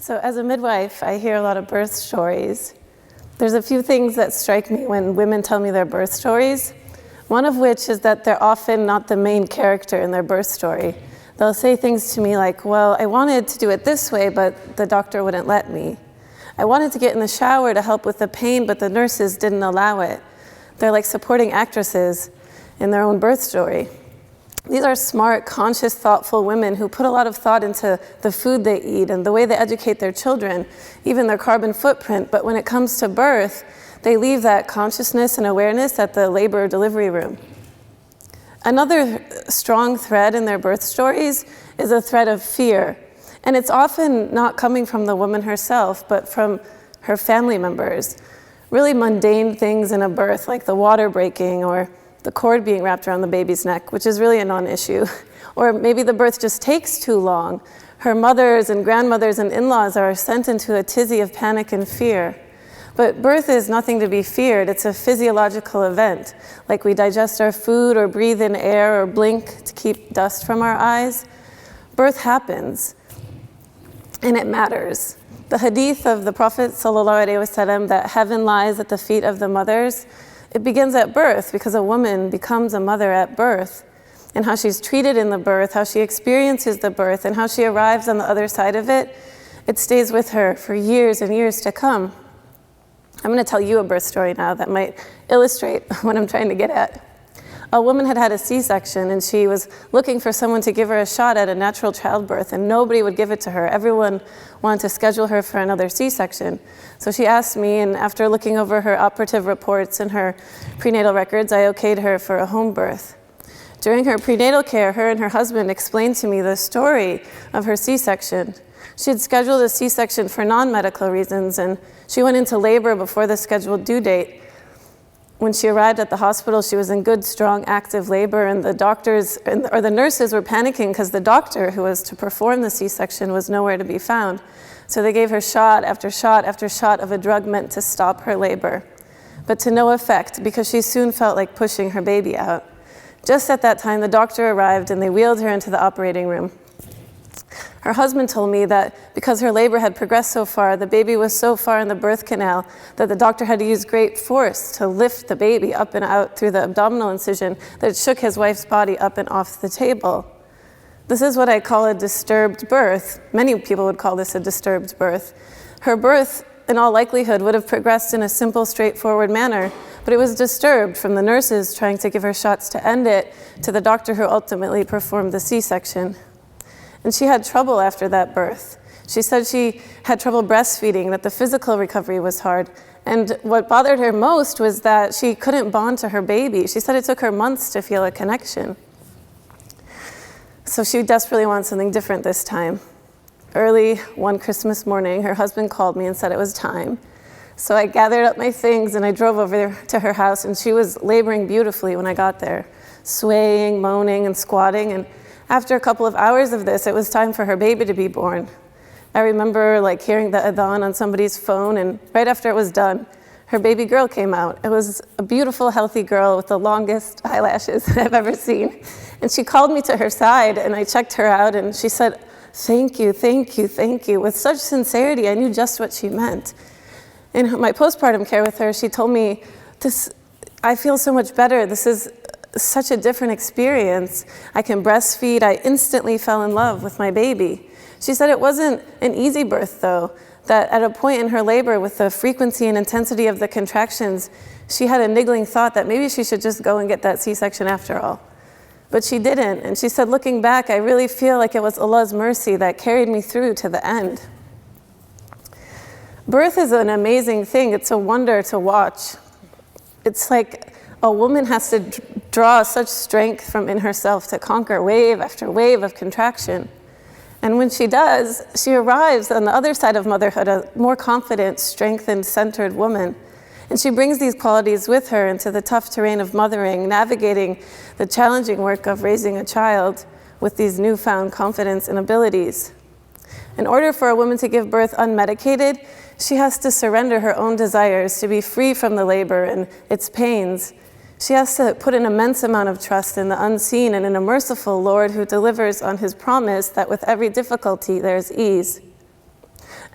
So as a midwife, I hear a lot of birth stories. There's a few things that strike me when women tell me their birth stories. One of which is that they're often not the main character in their birth story. They'll say things to me like, well, I wanted to do it this way, but the doctor wouldn't let me. I wanted to get in the shower to help with the pain, but the nurses didn't allow it. They're like supporting actresses in their own birth story. These are smart, conscious, thoughtful women who put a lot of thought into the food they eat and the way they educate their children, even their carbon footprint. But when it comes to birth, they leave that consciousness and awareness at the labor or delivery room. Another strong thread in their birth stories is a thread of fear. And it's often not coming from the woman herself, but from her family members. Really mundane things in a birth, like the water breaking or the cord being wrapped around the baby's neck, which is really a non-issue. Or maybe the birth just takes too long. Her mothers and grandmothers and in-laws are sent into a tizzy of panic and fear. But birth is nothing to be feared. It's a physiological event, like we digest our food or breathe in air or blink to keep dust from our eyes. Birth happens, and it matters. The hadith of the Prophet ﷺ that heaven lies at the feet of the mothers, it begins at birth because a woman becomes a mother at birth, and how she's treated in the birth, how she experiences the birth, and how she arrives on the other side of it, it stays with her for years and years to come. I'm going to tell you a birth story now that might illustrate what I'm trying to get at. A woman had had a C-section, and she was looking for someone to give her a shot at a natural childbirth, and nobody would give it to her. Everyone wanted to schedule her for another C-section. So she asked me, and after looking over her operative reports and her prenatal records, I okayed her for a home birth. During her prenatal care, her and her husband explained to me the story of her C-section. She had scheduled a C-section for non-medical reasons, and she went into labor before the scheduled due date. When she arrived at the hospital, she was in good, strong, active labor, and the doctors or the nurses were panicking because the doctor who was to perform the C-section was nowhere to be found. So they gave her shot after shot after shot of a drug meant to stop her labor, but to no effect because she soon felt like pushing her baby out. Just at that time, the doctor arrived and they wheeled her into the operating room. Her husband told me that because her labor had progressed so far, the baby was so far in the birth canal that the doctor had to use great force to lift the baby up and out through the abdominal incision that it shook his wife's body up and off the table. This is what I call a disturbed birth. Many people would call this a disturbed birth. Her birth, in all likelihood, would have progressed in a simple, straightforward manner, but it was disturbed from the nurses trying to give her shots to end it to the doctor who ultimately performed the C-section. And she had trouble after that birth. She said she had trouble breastfeeding, that the physical recovery was hard. And what bothered her most was that she couldn't bond to her baby. She said it took her months to feel a connection. So she desperately wanted something different this time. Early one Christmas morning, her husband called me and said it was time. So I gathered up my things and I drove over to her house, and she was laboring beautifully when I got there, swaying, moaning, and squatting. And after a couple of hours of this, it was time for her baby to be born. I remember hearing the adhan on somebody's phone, and right after it was done, her baby girl came out. It was a beautiful, healthy girl with the longest eyelashes I've ever seen. And she called me to her side, and I checked her out, and she said, "Thank you, thank you, thank you." With such sincerity, I knew just what she meant. In my postpartum care with her, she told me, I feel so much better. This is such a different experience. I can breastfeed. I instantly fell in love with my baby. She said it wasn't an easy birth, though, that at a point in her labor, with the frequency and intensity of the contractions, she had a niggling thought that maybe she should just go and get that C-section after all. But she didn't, and she said, looking back, I really feel like it was Allah's mercy that carried me through to the end. Birth is an amazing thing. It's a wonder to watch. It's like a woman has to draw such strength from in herself to conquer wave after wave of contraction. And when she does, she arrives on the other side of motherhood, a more confident, strengthened, centered woman. And she brings these qualities with her into the tough terrain of mothering, navigating the challenging work of raising a child with these newfound confidence and abilities. In order for a woman to give birth unmedicated, she has to surrender her own desires to be free from the labor and its pains. She has to put an immense amount of trust in the unseen and in a merciful Lord who delivers on his promise that with every difficulty there is ease.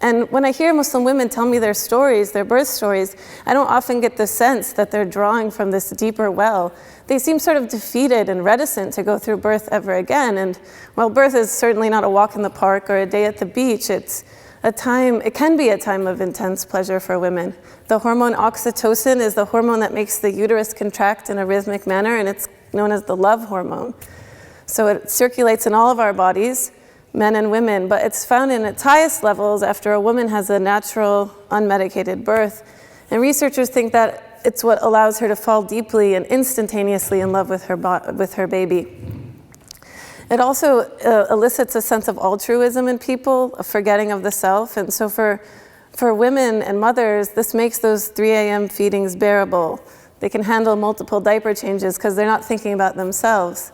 And when I hear Muslim women tell me their stories, their birth stories, I don't often get the sense that they're drawing from this deeper well. They seem sort of defeated and reticent to go through birth ever again. And while birth is certainly not a walk in the park or a day at the beach, it can be a time of intense pleasure for women. The hormone oxytocin is the hormone that makes the uterus contract in a rhythmic manner, and it's known as the love hormone. So it circulates in all of our bodies, men and women, but it's found in its highest levels after a woman has a natural, unmedicated birth. And researchers think that it's what allows her to fall deeply and instantaneously in love with her baby. It also elicits a sense of altruism in people, a forgetting of the self. And so for women and mothers, this makes those 3 a.m. feedings bearable. They can handle multiple diaper changes because they're not thinking about themselves.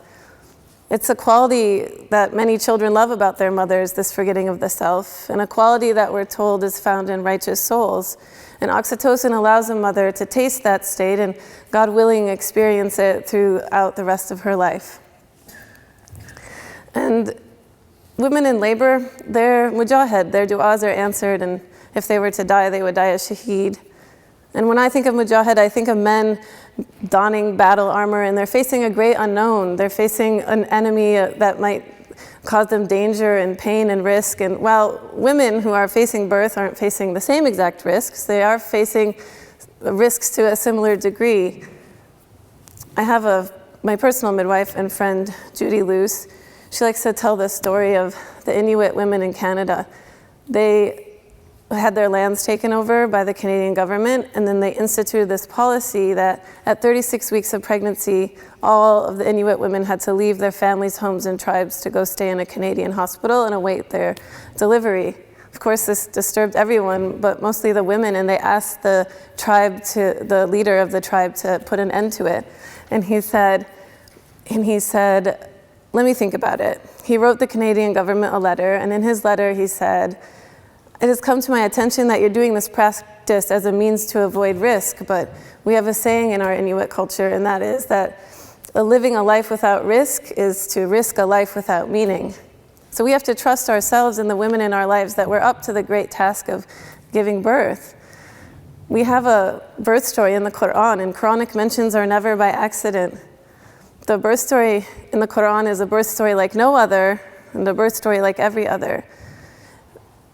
It's a quality that many children love about their mothers, this forgetting of the self, and a quality that we're told is found in righteous souls. And oxytocin allows a mother to taste that state and, God willing, experience it throughout the rest of her life. And women in labor, they're mujahid, their du'as are answered, and if they were to die, they would die as shaheed. And when I think of mujahid, I think of men donning battle armor, and they're facing a great unknown. They're facing an enemy that might cause them danger and pain and risk. And while women who are facing birth aren't facing the same exact risks, they are facing risks to a similar degree. I have my personal midwife and friend, Judy Luce. She likes to tell the story of the Inuit women in Canada. They had their lands taken over by the Canadian government, and then they instituted this policy that at 36 weeks of pregnancy, all of the Inuit women had to leave their families, homes, and tribes to go stay in a Canadian hospital and await their delivery. Of course, this disturbed everyone, but mostly the women, and they asked the leader of the tribe to put an end to it. And he said, let me think about it. He wrote the Canadian government a letter, and in his letter he said, "It has come to my attention that you're doing this practice as a means to avoid risk, but we have a saying in our Inuit culture, and that is that living a life without risk is to risk a life without meaning." So we have to trust ourselves and the women in our lives that we're up to the great task of giving birth. We have a birth story in the Quran, and Quranic mentions are never by accident. The birth story in the Quran is a birth story like no other, and a birth story like every other.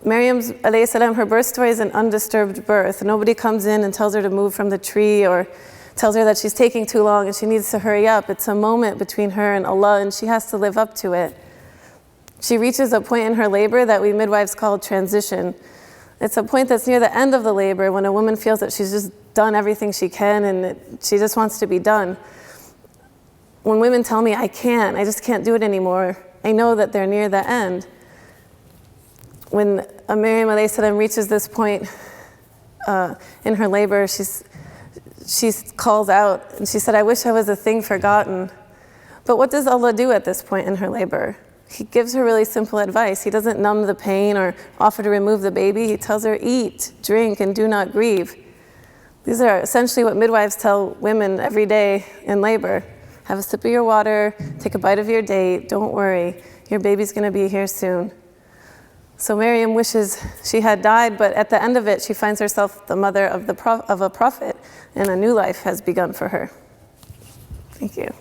Maryam's, alayhi salam, her birth story is an undisturbed birth. Nobody comes in and tells her to move from the tree or tells her that she's taking too long and she needs to hurry up. It's a moment between her and Allah, and she has to live up to it. She reaches a point in her labor that we midwives call transition. It's a point that's near the end of the labor when a woman feels that she's just done everything she can and she just wants to be done. When women tell me, I just can't do it anymore, I know that they're near the end. When Maryam alayhi salam reaches this point in her labor, she calls out and she said, "I wish I was a thing forgotten." But what does Allah do at this point in her labor? He gives her really simple advice. He doesn't numb the pain or offer to remove the baby. He tells her, eat, drink, and do not grieve. These are essentially what midwives tell women every day in labor. Have a sip of your water, take a bite of your date, don't worry, your baby's going to be here soon. So Maryam wishes she had died, but at the end of it, she finds herself the mother of a prophet, and a new life has begun for her. Thank you.